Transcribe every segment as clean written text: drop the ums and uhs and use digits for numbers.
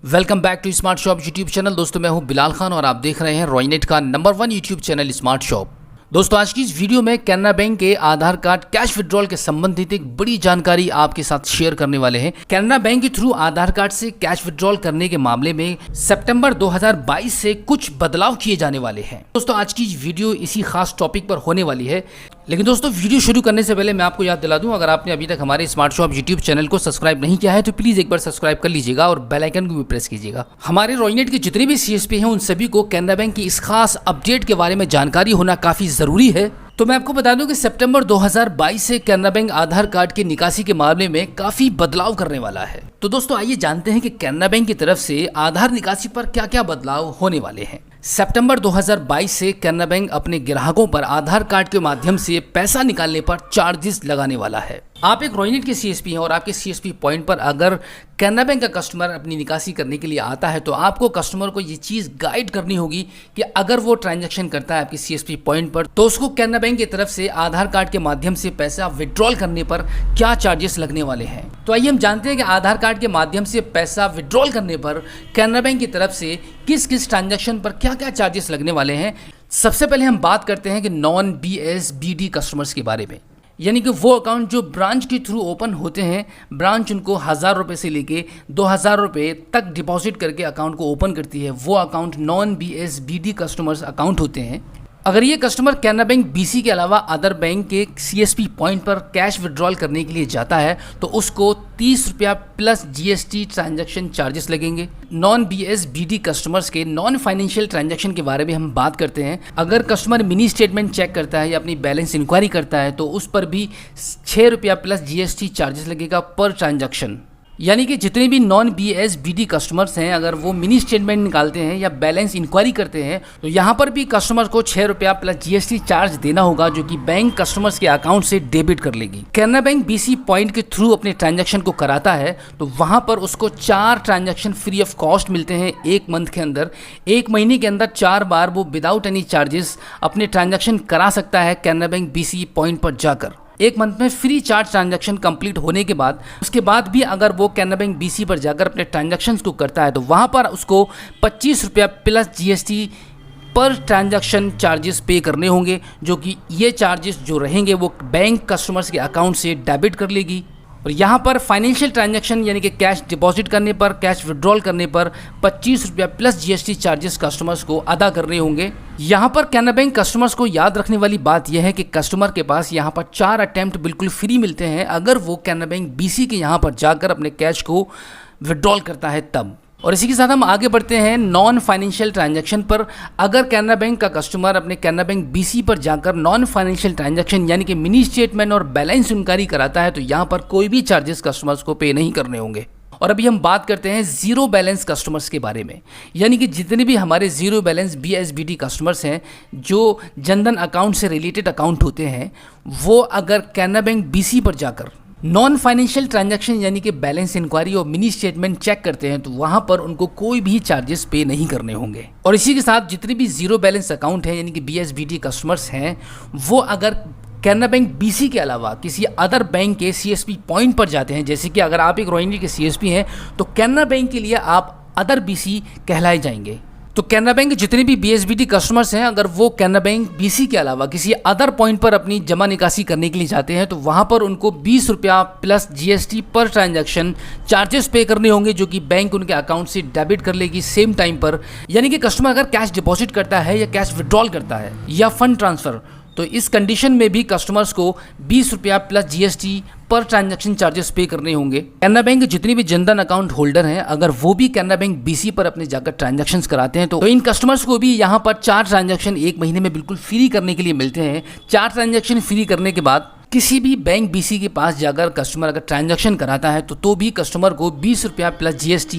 Welcome back to smart shop YouTube channel. दोस्तों मैं हूं बिलाल खान और आप देख रहे हैं रॉयनेट का number 1 YouTube channel smart shop. दोस्तों आज की इस वीडियो में कैनरा बैंक के आधार कार्ड कैश विड्रॉल के संबंधित एक बड़ी जानकारी आपके साथ शेयर करने वाले हैं। कैनरा बैंक के थ्रू आधार कार्ड से कैश विड्रॉल करने के मामले में सितंबर 2022 से कुछ बदलाव किए जाने वाले हैं। दोस्तों आज की वीडियो इसी खास टॉपिक पर होने वाली है, लेकिन दोस्तों वीडियो शुरू करने से पहले मैं आपको याद दिला दूं, अगर आपने अभी तक हमारे स्मार्ट शॉप यूट्यूब चैनल को सब्सक्राइब नहीं किया है तो प्लीज एक बार सब्सक्राइब कर लीजिएगा और बेल आइकन को भी प्रेस कीजिएगा। हमारे रॉयनेट के जितने भी सीएसपी हैं उन सभी को कैनरा बैंक की इस खास अपडेट के बारे में जानकारी होना काफी जरूरी है। तो मैं आपको बता दूं कि सितंबर 2022 से कैनरा बैंक आधार कार्ड के निकासी के मामले में काफी बदलाव करने वाला है। तो दोस्तों आइए जानते हैं कि कैनरा बैंक की तरफ से आधार निकासी पर क्या क्या बदलाव होने वाले हैं। सितंबर 2022 से कैनरा बैंक अपने ग्राहकों पर आधार कार्ड के माध्यम से पैसा निकालने पर चार्जेस लगाने वाला है। आप एक रॉयनेट के सीएसपी हैं और आपके सीएसपी पॉइंट पर अगर कैनरा बैंक का कस्टमर अपनी निकासी करने के लिए आता है तो आपको कस्टमर को ये चीज़ गाइड करनी होगी कि अगर वो ट्रांजैक्शन करता है आपके सीएसपी पॉइंट पर तो उसको कैनरा बैंक की तरफ से आधार कार्ड के माध्यम से पैसा विड्रॉल करने पर क्या चार्जेस लगने वाले हैं। तो आइए हम जानते हैं कि आधार कार्ड के माध्यम से पैसा विड्रॉल करने पर कैनरा बैंक की तरफ से किस किस ट्रांजैक्शन पर क्या क्या चार्जेस लगने वाले हैं। सबसे पहले हम बात करते हैं कि नॉन BSBD कस्टमर्स के बारे में, यानी कि वो अकाउंट जो ब्रांच के थ्रू ओपन होते हैं। ब्रांच उनको 1000 रुपये से लेके 2000 रुपये तक डिपॉजिट करके अकाउंट को ओपन करती है, वो account non BSBD customers account होते हैं। अगर ये कस्टमर कैनरा बैंक BC के अलावा अदर बैंक के CSP पॉइंट पर कैश विड्रॉल करने के लिए जाता है तो उसको 30 रुपया प्लस GST ट्रांजैक्शन चार्जेस लगेंगे। नॉन BSBD कस्टमर्स के नॉन फाइनेंशियल ट्रांजैक्शन के बारे में हम बात करते हैं। अगर कस्टमर मिनी स्टेटमेंट चेक करता है या अपनी बैलेंस इंक्वायरी करता है तो उस पर भी 6 रुपया प्लस GST चार्जेस लगेगा पर ट्रांजैक्शन। यानी कि जितने भी नॉन BSBD कस्टमर्स हैं अगर वो मिनी स्टेटमेंट निकालते हैं या बैलेंस इंक्वायरी करते हैं तो यहाँ पर भी कस्टमर को 6 रुपया प्लस GST चार्ज देना होगा, जो कि बैंक कस्टमर्स के अकाउंट से डेबिट कर लेगी। कैनरा बैंक BC पॉइंट के थ्रू अपने ट्रांजैक्शन को कराता है तो वहाँ पर उसको 4 ट्रांजैक्शन फ्री ऑफ कॉस्ट मिलते हैं एक मंथ के अंदर। एक महीने के अंदर 4 बार वो विदाउट एनी चार्जेस अपने ट्रांजैक्शन करा सकता है कैनरा बैंक BC पॉइंट पर जाकर। एक मंथ में फ्री चार्ज ट्रांजैक्शन कंप्लीट होने के बाद उसके बाद भी अगर वो कैनरा बैंक BC पर जाकर अपने ट्रांजैक्शंस को करता है तो वहाँ पर उसको 25 रुपया प्लस GST पर ट्रांजैक्शन चार्जेस पे करने होंगे, जो कि ये चार्जेस जो रहेंगे वो बैंक कस्टमर्स के अकाउंट से डेबिट कर लेगी। और यहाँ पर फाइनेंशियल ट्रांजैक्शन यानी कि कैश डिपॉजिट करने पर, कैश विड्रॉल करने पर 25 रुपया प्लस GST चार्जेस कस्टमर्स को अदा करने होंगे। यहाँ पर कैनरा बैंक कस्टमर्स को याद रखने वाली बात यह है कि कस्टमर के पास यहाँ पर 4 अटेम्प्ट बिल्कुल फ्री मिलते हैं अगर वो कैनरा बैंक BC के यहाँ पर जाकर अपने कैश को विड्रॉल करता है तब। और इसी के साथ हम आगे बढ़ते हैं नॉन फाइनेंशियल ट्रांजैक्शन पर। अगर कैनरा बैंक का कस्टमर अपने कैनरा बैंक BC पर जाकर नॉन फाइनेंशियल ट्रांजैक्शन यानी कि मिनी स्टेटमेंट और बैलेंस इंक्वायरी कराता है तो यहाँ पर कोई भी चार्जेस कस्टमर्स को पे नहीं करने होंगे। और अभी हम बात करते हैं जीरो बैलेंस कस्टमर्स के बारे में, यानी कि जितने भी हमारे जीरो बैलेंस BSBD कस्टमर्स हैं जो जनधन अकाउंट से रिलेटेड अकाउंट होते हैं, वो अगर कैनरा बैंक BC पर जाकर नॉन फाइनेंशियल ट्रांजैक्शन यानी कि बैलेंस इंक्वायरी और मिनी स्टेटमेंट चेक करते हैं तो वहां पर उनको कोई भी चार्जेस पे नहीं करने होंगे। और इसी के साथ जितने भी जीरो बैलेंस अकाउंट हैं यानी कि BSBD कस्टमर्स हैं वो अगर कैनरा बैंक BC के अलावा किसी अदर बैंक के CSP पॉइंट पर जाते हैं, जैसे कि अगर आप एक रॉयनेट के CSP हैं तो कैनरा बैंक के लिए आप अदर BC कहलाए जाएंगे। तो कैनरा बैंक के जितने भी BSBD कस्टमर्स हैं अगर वो कैनरा बैंक BC के अलावा किसी अदर पॉइंट पर अपनी जमा निकासी करने के लिए जाते हैं तो वहाँ पर उनको 20 रुपया प्लस GST पर ट्रांजैक्शन चार्जेस पे करने होंगे, जो कि बैंक उनके अकाउंट से डेबिट कर लेगी सेम टाइम पर। यानी कि कस्टमर अगर कैश डिपॉजिट करता है या कैश विड्रॉल करता है या फंड ट्रांसफ़र तो इस कंडीशन में भी कस्टमर्स को 20 रुपया प्लस GST पर ट्रांजैक्शन चार्जेस पे करने होंगे। कैनरा बैंक के जितने भी जनधन अकाउंट होल्डर हैं अगर वो भी कैनरा बैंक BC पर अपने जाकर ट्रांजैक्शंस कराते हैं तो इन कस्टमर्स को भी यहाँ पर 4 ट्रांजैक्शन एक महीने में बिल्कुल फ्री करने के लिए मिलते हैं। 4 ट्रांजैक्शन फ्री करने के बाद किसी भी बैंक BC के पास जाकर कस्टमर अगर ट्रांजैक्शन कराता है तो भी कस्टमर को 20 रुपया प्लस GST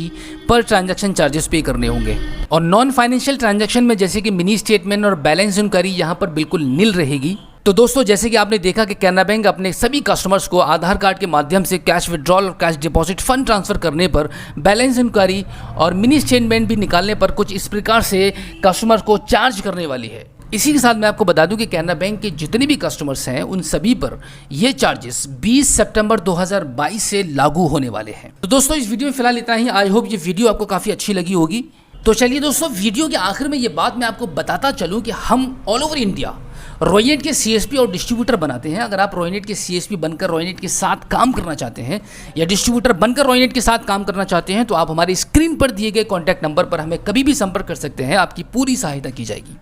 पर ट्रांजैक्शन चार्जेस पे करने होंगे। और नॉन फाइनेंशियल ट्रांजैक्शन में जैसे कि मिनी स्टेटमेंट और बैलेंस इंक्वायरी यहाँ पर बिल्कुल नील रहेगी। तो दोस्तों जैसे कि आपने देखा कि कैनरा बैंक अपने सभी कस्टमर्स को आधार कार्ड के माध्यम से कैश विड्रॉल और कैश डिपॉजिट फंड ट्रांसफर करने पर, बैलेंस इंक्वायरी और मिनी स्टेटमेंट भी निकालने पर कुछ इस प्रकार से कस्टमर को चार्ज करने वाली है। इसी के साथ मैं आपको बता दूं कि कैनरा बैंक के जितने भी कस्टमर्स हैं उन सभी पर ये चार्जेस 20 सितंबर 2022 से लागू होने वाले हैं। तो दोस्तों इस वीडियो में फिलहाल इतना ही। आई होप ये वीडियो आपको काफ़ी अच्छी लगी होगी। तो चलिए दोस्तों, वीडियो के आखिर में ये बात मैं आपको बताता चलूँ कि हम ऑल ओवर इंडिया रॉयनेट के सीएसपी और डिस्ट्रीब्यूटर बनाते हैं। अगर आप रॉयनेट के सीएसपी बनकर रॉयनेट के साथ काम करना चाहते हैं या डिस्ट्रीब्यूटर बनकर रॉयनेट के साथ काम करना चाहते हैं तो आप हमारे स्क्रीन पर दिए गए कॉन्टैक्ट नंबर पर हमें कभी भी संपर्क कर सकते हैं। आपकी पूरी सहायता की जाएगी।